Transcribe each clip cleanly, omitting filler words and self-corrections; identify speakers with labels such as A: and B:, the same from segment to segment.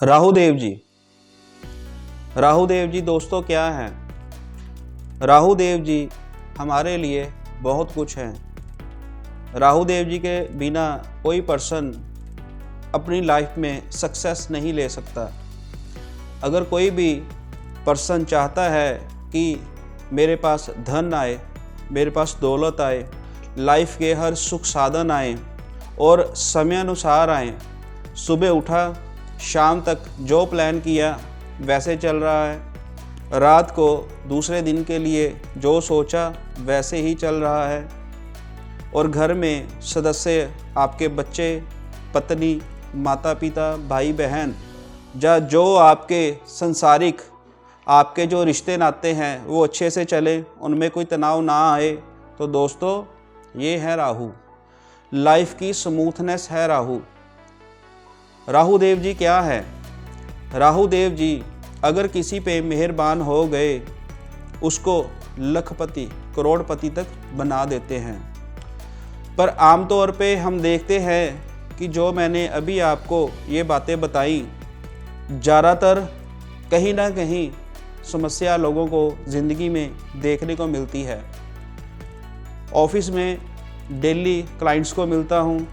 A: राहुदेव जी। राहुदेव जी दोस्तों क्या हैं? राहुदेव जी हमारे लिए बहुत कुछ हैं। राहुदेव जी के बिना कोई पर्सन अपनी लाइफ में सक्सेस नहीं ले सकता। अगर कोई भी पर्सन चाहता है कि मेरे पास धन आए, मेरे पास दौलत आए, लाइफ के हर सुख साधन आए और समय अनुसार आए, सुबह उठा शाम तक जो प्लान किया वैसे चल रहा है, रात को दूसरे दिन के लिए जो सोचा वैसे ही चल रहा है, और घर में सदस्य आपके बच्चे, पत्नी, माता पिता, भाई बहन या जो आपके संसारिक आपके जो रिश्ते नाते हैं वो अच्छे से चले, उनमें कोई तनाव ना आए, तो दोस्तों ये है राहु। लाइफ की स्मूथनेस है राहु। राहुदेव जी क्या है? राहुदेव जी अगर किसी पे मेहरबान हो गए उसको लखपति, करोड़पति तक बना देते हैं। पर आमतौर पे हम देखते हैं कि जो मैंने अभी आपको ये बातें बताई, ज़्यादातर कहीं ना कहीं समस्या लोगों को ज़िंदगी में देखने को मिलती है। ऑफिस में डेली क्लाइंट्स को मिलता हूँ,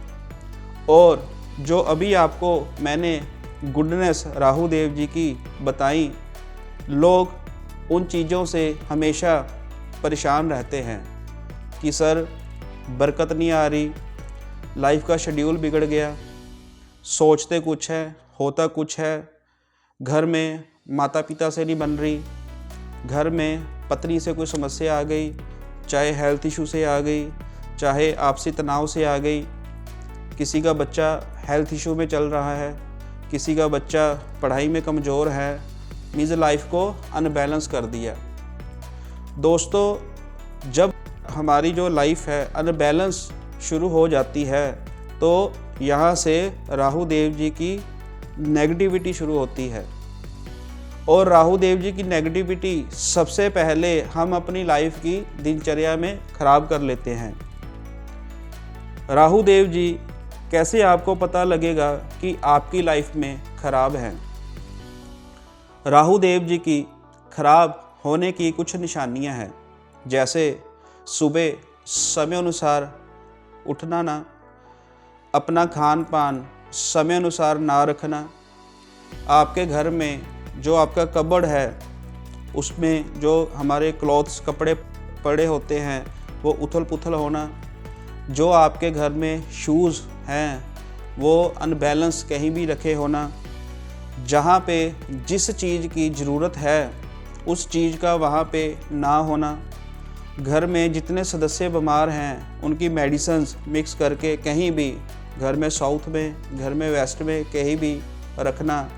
A: और जो अभी आपको मैंने गुडनेस राहुदेव जी की बताई, लोग उन चीज़ों से हमेशा परेशान रहते हैं कि सर बरकत नहीं आ रही, लाइफ का शेड्यूल बिगड़ गया, सोचते कुछ है होता कुछ है, घर में माता पिता से नहीं बन रही, घर में पत्नी से कोई समस्या आ गई, चाहे हेल्थ इशू से आ गई, चाहे आपसी तनाव से आ गई, किसी का बच्चा हेल्थ इशू में चल रहा है, किसी का बच्चा पढ़ाई में कमज़ोर है, मीन्स लाइफ को अनबैलेंस कर दिया। दोस्तों जब हमारी जो लाइफ है अनबैलेंस शुरू हो जाती है तो यहाँ से राहुदेव जी की नेगेटिविटी शुरू होती है, और राहुदेव जी की नेगेटिविटी सबसे पहले हम अपनी लाइफ की दिनचर्या में ख़राब कर लेते हैं। राहुदेव जी कैसे आपको पता लगेगा कि आपकी लाइफ में खराब है? राहुदेव जी की खराब होने की कुछ निशानियां हैं, जैसे सुबह समय अनुसार उठना ना, अपना खान पान समय अनुसार ना रखना, आपके घर में जो आपका कबर्ड है उसमें जो हमारे क्लॉथ्स कपड़े पड़े होते हैं वो उथल पुथल होना, जो आपके घर में शूज़ हैं वो अनबैलेंस कहीं भी रखे होना, जहाँ पे जिस चीज़ की ज़रूरत है उस चीज़ का वहाँ पे ना होना, घर में जितने सदस्य बीमार हैं उनकी मेडिसिन्स मिक्स करके कहीं भी घर में साउथ में, घर में वेस्ट में कहीं भी रखना,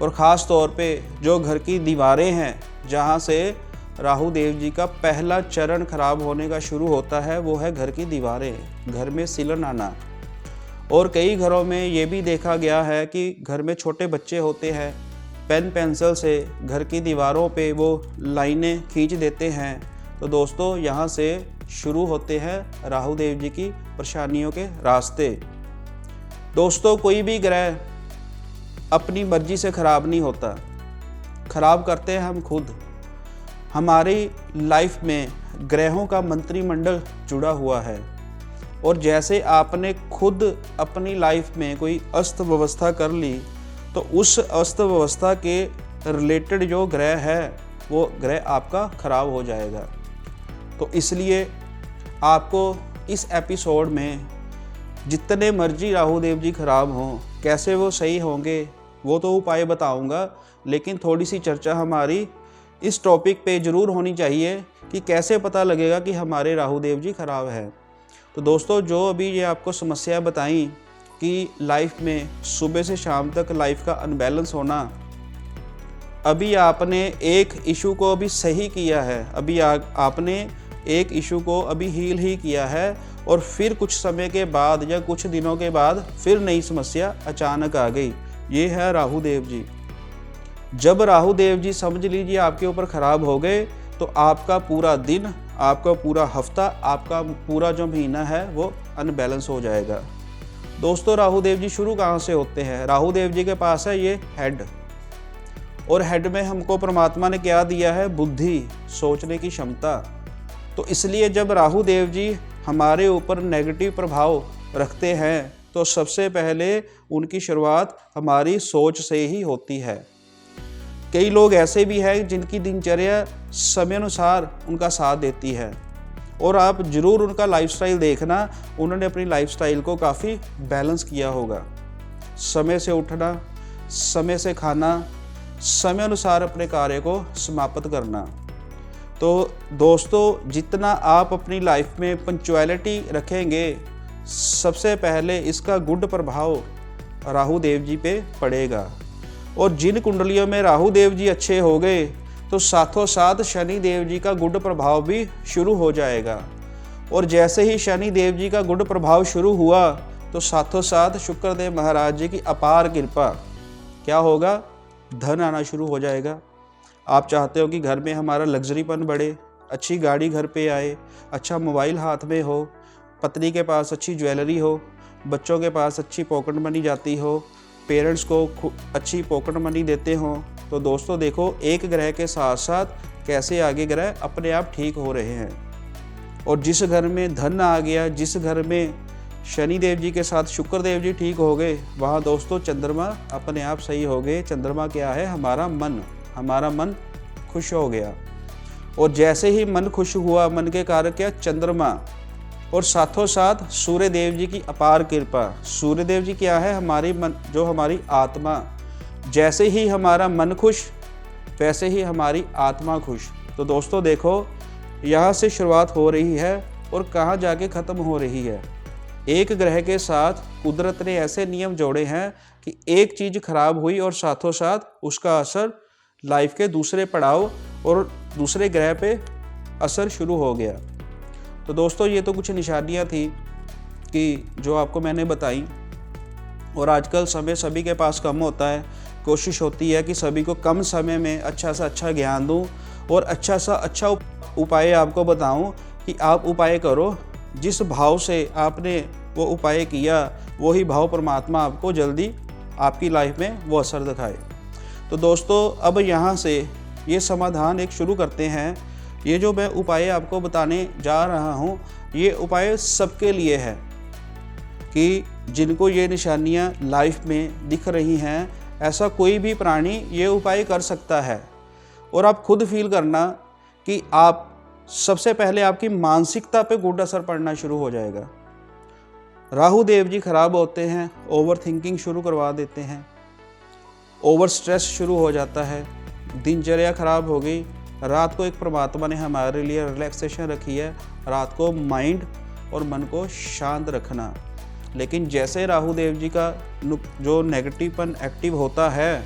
A: और ख़ास तौर पे जो घर की दीवारें हैं जहाँ से राहुदेव जी का पहला चरण खराब होने का शुरू होता है वो है घर की दीवारें, घर में सिलन आना। और कई घरों में ये भी देखा गया है कि घर में छोटे बच्चे होते हैं, पेन पेंसिल से घर की दीवारों पे वो लाइनें खींच देते हैं। तो दोस्तों यहाँ से शुरू होते हैं राहुदेव जी की परेशानियों के रास्ते। दोस्तों कोई भी ग्रह अपनी मर्जी से ख़राब नहीं होता, ख़राब करते हैं हम खुद। हमारी लाइफ में ग्रहों का मंत्रिमंडल जुड़ा हुआ है, और जैसे आपने खुद अपनी लाइफ में कोई अस्त व्यवस्था कर ली तो उस अस्त व्यवस्था के रिलेटेड जो ग्रह है वो ग्रह आपका ख़राब हो जाएगा। तो इसलिए आपको इस एपिसोड में जितने मर्जी राहुदेव जी ख़राब हों, कैसे वो सही होंगे वो तो उपाय बताऊंगा, लेकिन थोड़ी सी चर्चा हमारी इस टॉपिक पे ज़रूर होनी चाहिए कि कैसे पता लगेगा कि हमारे राहुदेव जी ख़राब है। तो दोस्तों जो अभी ये आपको समस्या बताई कि लाइफ में सुबह से शाम तक लाइफ का अनबैलेंस होना, अभी आपने एक इशू को अभी सही किया है, अभी आपने एक इशू को अभी हील ही किया है, और फिर कुछ समय के बाद या कुछ दिनों के बाद फिर नई समस्या अचानक आ गई। ये है राहुदेव जी। जब राहुदेव जी समझ लीजिए आपके ऊपर ख़राब हो गए तो आपका पूरा दिन, आपका पूरा हफ्ता, आपका पूरा जो महीना है वो अनबैलेंस हो जाएगा। दोस्तों राहु देव जी शुरू कहाँ से होते हैं? राहु देव जी के पास है ये हेड, और हेड में हमको परमात्मा ने क्या दिया है? बुद्धि, सोचने की क्षमता। तो इसलिए जब राहु देव जी हमारे ऊपर नेगेटिव प्रभाव रखते हैं तो सबसे पहले उनकी शुरुआत हमारी सोच से ही होती है। कई लोग ऐसे भी हैं जिनकी दिनचर्या समय अनुसार उनका साथ देती है, और आप ज़रूर उनका लाइफस्टाइल देखना, उन्होंने अपनी लाइफस्टाइल को काफ़ी बैलेंस किया होगा। समय से उठना, समय से खाना, समय अनुसार अपने कार्य को समाप्त करना। तो दोस्तों जितना आप अपनी लाइफ में पंक्चुअलिटी रखेंगे, सबसे पहले इसका गुड प्रभाव राहु देव जी पे पड़ेगा। और जिन कुंडलियों में राहु देव जी अच्छे हो गए तो साथों साथ शनि देव जी का गुड प्रभाव भी शुरू हो जाएगा। और जैसे ही शनि देव जी का गुड प्रभाव शुरू हुआ तो साथों साथ शुक्रदेव महाराज जी की अपार कृपा क्या होगा? धन आना शुरू हो जाएगा। आप चाहते हो कि घर में हमारा लग्जरीपन बढ़े, अच्छी गाड़ी घर पे आए, अच्छा मोबाइल हाथ में हो, पत्नी के पास अच्छी ज्वेलरी हो, बच्चों के पास अच्छी पॉकेट मनी जाती हो, पेरेंट्स को अच्छी पॉकेट मनी देते हो। तो दोस्तों देखो, एक ग्रह के साथ साथ कैसे आगे ग्रह अपने आप ठीक हो रहे हैं। और जिस घर में धन आ गया, जिस घर में शनि देव जी के साथ शुक्र देव जी ठीक हो गए, वहाँ दोस्तों चंद्रमा अपने आप सही हो गए। चंद्रमा क्या है? हमारा मन खुश हो गया। और जैसे ही मन खुश हुआ, मन के कारक क्या? चंद्रमा, और साथों साथ सूर्य देव जी की अपार कृपा। सूर्य देव जी क्या है? हमारी आत्मा। जैसे ही हमारा मन खुश, वैसे ही हमारी आत्मा खुश। तो दोस्तों देखो, यहाँ से शुरुआत हो रही है और कहाँ जाके ख़त्म हो रही है। एक ग्रह के साथ कुदरत ने ऐसे नियम जोड़े हैं कि एक चीज़ खराब हुई और साथों साथ उसका असर लाइफ के दूसरे पड़ाव और दूसरे ग्रह पे असर शुरू हो गया। तो दोस्तों ये तो कुछ निशानियाँ थी कि जो आपको मैंने बताई। और आजकल समय सभी के पास कम होता है, कोशिश होती है कि सभी को कम समय में अच्छा सा अच्छा ज्ञान दूं और अच्छा सा अच्छा उपाय आपको बताऊं कि आप उपाय करो। जिस भाव से आपने वो उपाय किया, वही भाव परमात्मा आपको जल्दी आपकी लाइफ में वो असर दिखाए। तो दोस्तों अब यहाँ से ये समाधान एक शुरू करते हैं। ये जो मैं उपाय आपको बताने जा रहा हूँ, ये उपाय सबके लिए है कि जिनको ये निशानियाँ लाइफ में दिख रही हैं, ऐसा कोई भी प्राणी ये उपाय कर सकता है। और आप खुद फील करना कि आप सबसे पहले आपकी मानसिकता पे गुड असर पड़ना शुरू हो जाएगा। राहु देव जी खराब होते हैं, ओवर थिंकिंग शुरू करवा देते हैं, ओवर स्ट्रेस शुरू हो जाता है, दिनचर्या खराब हो गई। रात को एक परमात्मा ने हमारे लिए रिलैक्सेशन रखी है, रात को माइंड और मन को शांत रखना। लेकिन जैसे राहु देव जी का जो नेगेटिवपन एक्टिव होता है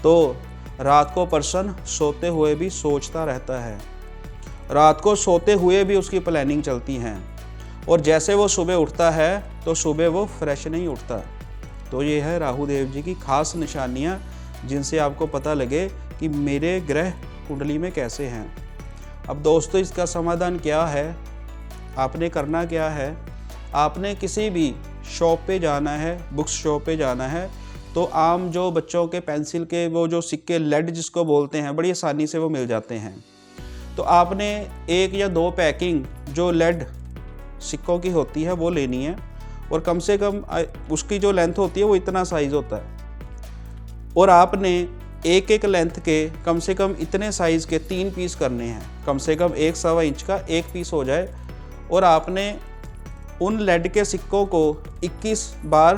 A: तो रात को पर्सन सोते हुए भी सोचता रहता है, रात को सोते हुए भी उसकी प्लानिंग चलती हैं, और जैसे वो सुबह उठता है तो सुबह वो फ्रेश नहीं उठता। तो ये है राहु देव जी की खास निशानियाँ, जिनसे आपको पता लगे कि मेरे ग्रह कुंडली में कैसे हैं। अब दोस्तों इसका समाधान क्या है? आपने करना क्या है? आपने किसी भी शॉप पे जाना है, बुक्स शॉप पे जाना है, तो आम जो बच्चों के पेंसिल के वो जो सिक्के लेड जिसको बोलते हैं, बड़ी आसानी से वो मिल जाते हैं। तो आपने 1 या 2 पैकिंग जो लेड सिक्कों की होती है वो लेनी है, और कम से कम उसकी जो लेंथ होती है वो इतना साइज़ होता है, और आपने एक लेंथ के कम से कम इतने साइज़ के 3 पीस करने हैं। कम से कम 1 इंच का 1 पीस हो जाए, और आपने उन लेड के सिक्कों को 21 बार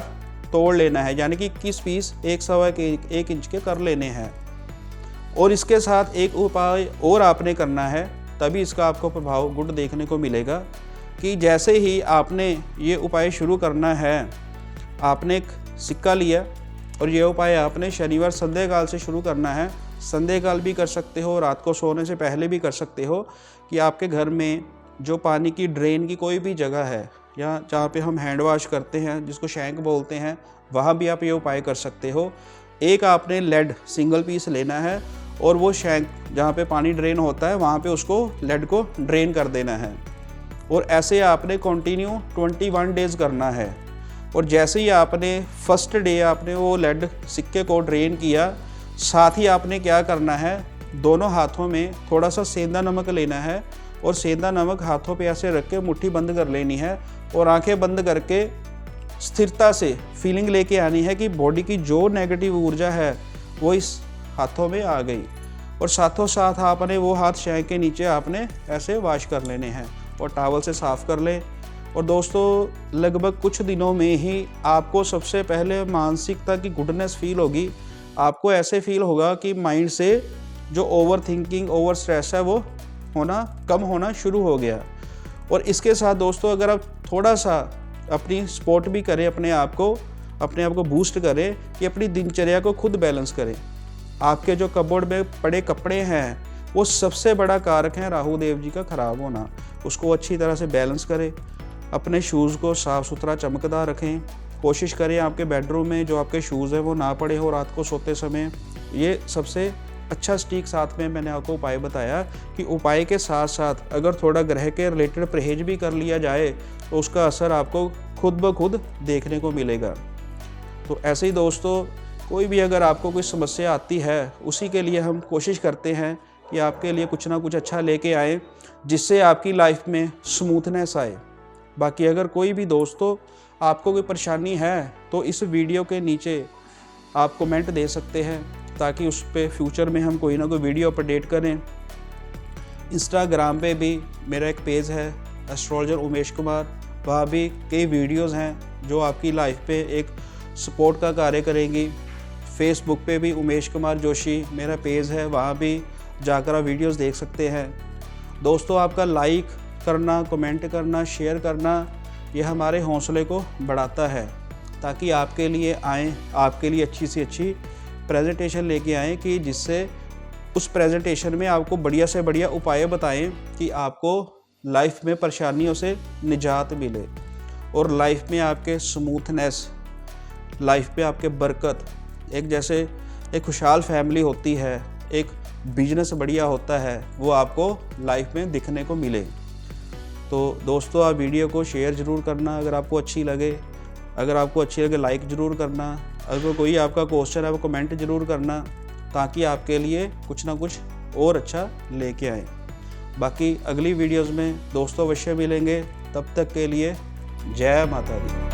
A: तोड़ लेना है, यानी कि 21 पीस 1 इंच के कर लेने हैं। और इसके साथ एक उपाय और आपने करना है, तभी इसका आपको प्रभाव गुड देखने को मिलेगा। कि जैसे ही आपने ये उपाय शुरू करना है, आपने एक सिक्का लिया और ये उपाय आपने शनिवार संध्या काल से शुरू करना है। संध्या काल भी कर सकते हो, रात को सोने से पहले भी कर सकते हो, कि आपके घर में जो पानी की ड्रेन की कोई भी जगह है, या जहाँ पे हम हैंड वॉश करते हैं जिसको शैंक बोलते हैं, वहाँ भी आप ये उपाय कर सकते हो। एक आपने लेड सिंगल पीस लेना है, और वो शैंक जहाँ पे पानी ड्रेन होता है वहाँ पे उसको लेड को ड्रेन कर देना है। और ऐसे आपने कंटिन्यू 21 डेज़ करना है। और जैसे ही आपने फर्स्ट डे आपने वो लेड सिक्के को ड्रेन किया, साथ ही आपने क्या करना है, दोनों हाथों में थोड़ा सा सेंधा नमक लेना है और सेंधा नमक हाथों पे ऐसे रख के मुट्ठी बंद कर लेनी है और आंखें बंद करके स्थिरता से फीलिंग लेके आनी है कि बॉडी की जो नेगेटिव ऊर्जा है वो इस हाथों में आ गई। और साथों साथ आपने वो हाथ शैंक के नीचे आपने ऐसे वॉश कर लेने हैं और टॉवल से साफ़ कर लें। और दोस्तों लगभग कुछ दिनों में ही आपको सबसे पहले मानसिकता की गुडनेस फील होगी। आपको ऐसे फील होगा कि माइंड से जो ओवर थिंकिंग, ओवर स्ट्रेस है वो कम होना शुरू हो गया। और इसके साथ दोस्तों अगर आप थोड़ा सा अपनी सपोर्ट भी करें, अपने आप को बूस्ट करें कि अपनी दिनचर्या को खुद बैलेंस करें। आपके जो कबोर्ड में पड़े कपड़े हैं वो सबसे बड़ा कारक है राहु देव जी का ख़राब होना। उसको अच्छी तरह से बैलेंस करें, अपने शूज़ को साफ़ सुथरा चमकदार रखें। कोशिश करें आपके बेडरूम में जो आपके शूज़ हैं वो ना पड़े हो रात को सोते समय। ये सबसे अच्छा स्टीक साथ में मैंने आपको उपाय बताया कि उपाय के साथ साथ अगर थोड़ा ग्रह के रिलेटेड परहेज भी कर लिया जाए तो उसका असर आपको खुद ब खुद देखने को मिलेगा। तो ऐसे ही दोस्तों कोई भी अगर आपको कोई समस्या आती है, उसी के लिए हम कोशिश करते हैं कि आपके लिए कुछ ना कुछ अच्छा लेके आए जिससे आपकी लाइफ में स्मूथनेस आए। बाकी अगर कोई भी दोस्तों आपको कोई परेशानी है तो इस वीडियो के नीचे आप कमेंट दे सकते हैं ताकि उस पर फ्यूचर में हम कोई ना कोई वीडियो अपडेट करें। इंस्टाग्राम पे भी मेरा एक पेज है एस्ट्रोलॉजर उमेश कुमार, वहाँ भी कई वीडियोस हैं जो आपकी लाइफ पे एक सपोर्ट का कार्य करेंगी। फेसबुक पे भी उमेश कुमार जोशी मेरा पेज है, वहाँ भी जाकर आप वीडियोस देख सकते हैं। दोस्तों आपका लाइक करना, कमेंट करना, शेयर करना ये हमारे हौसले को बढ़ाता है ताकि आपके लिए आएँ, आपके लिए अच्छी से अच्छी प्रेजेंटेशन लेके आएँ कि जिससे उस प्रेजेंटेशन में आपको बढ़िया से बढ़िया उपाय बताएं कि आपको लाइफ में परेशानियों से निजात मिले और लाइफ में आपके स्मूथनेस, लाइफ पे आपके बरकत, एक जैसे एक खुशहाल फैमिली होती है, एक बिजनेस बढ़िया होता है, वो आपको लाइफ में दिखने को मिले। तो दोस्तों आप वीडियो को शेयर ज़रूर करना अगर आपको अच्छी लगे। अगर आपको अच्छी लगे लाइक ज़रूर करना। अगर कोई आपका क्वेश्चन है वो कमेंट ज़रूर करना ताकि आपके लिए कुछ ना कुछ और अच्छा लेके आए। बाकी अगली वीडियोस में दोस्तों अवश्य मिलेंगे। तब तक के लिए जय माता दी।